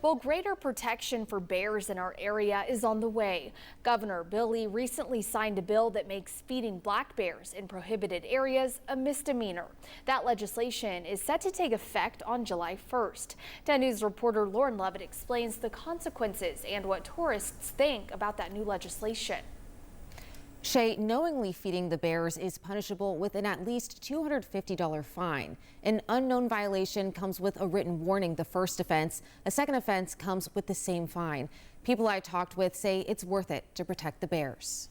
Well, greater protection for bears in our area is on the way. Governor Bill Lee recently signed a bill that makes feeding black bears in prohibited areas a misdemeanor. That legislation is set to take effect on July 1st. 10 News reporter Lauren Levitt explains the consequences and what tourists think about that new legislation. Shay, knowingly feeding the bears is punishable with an at least $250 fine. An unknown violation comes with a written warning the first offense. A second offense comes with the same fine. People I talked with say it's worth it to protect the bears.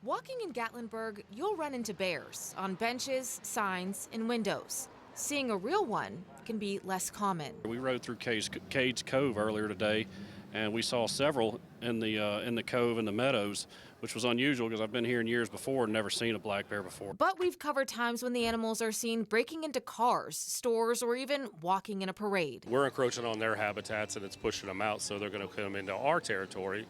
Walking in Gatlinburg, you'll run into bears on benches, signs, and windows. Seeing a real one can be less common. We rode through Cade's Cove earlier today, and we saw several in the cove and the meadows, which was unusual because I've been here in years before and never seen a black bear before. But we've covered times when the animals are seen breaking into cars, stores, or even walking in a parade. We're encroaching on their habitats and it's pushing them out, so they're going to come into our territory.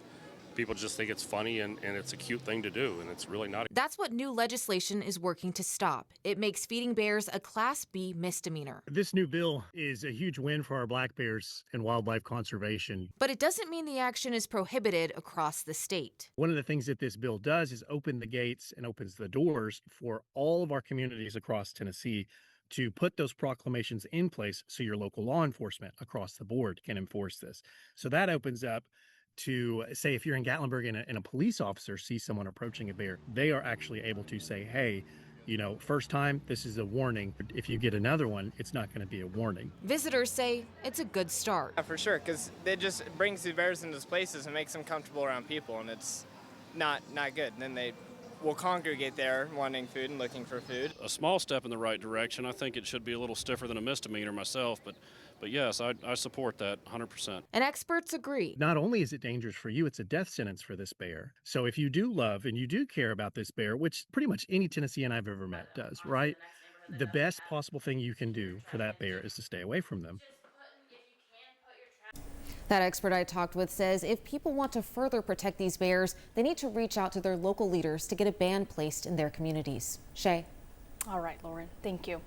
People just think it's funny and it's a cute thing to do, and it's really not. That's what new legislation is working to stop. It makes feeding bears a Class B misdemeanor. This new bill is a huge win for our black bears and wildlife conservation. But it doesn't mean the action is prohibited across the state. One of the things that this bill does is open the gates and opens the doors for all of our communities across Tennessee to put those proclamations in place so your local law enforcement across the board can enforce this. So that opens up to say, if you're in Gatlinburg and a police officer sees someone approaching a bear, they are actually able to say, hey, first time, this is a warning. If you get another one, it's not going to be a warning. Visitors say it's a good start. Yeah, for sure, because it just brings the bears into those places and makes them comfortable around people, and it's not good. And then they will congregate there wanting food and looking for food. A small step in the right direction. I think it should be a little stiffer than a misdemeanor myself, but yes, I support that 100%. And experts agree. Not only is it dangerous for you, it's a death sentence for this bear. So if you do love and you do care about this bear, which pretty much any Tennessean I've ever met does, right? The best possible thing you can do for that bear is to stay away from them. That expert I talked with says if people want to further protect these bears, they need to reach out to their local leaders to get a ban placed in their communities. Shay. All right, Lauren, thank you.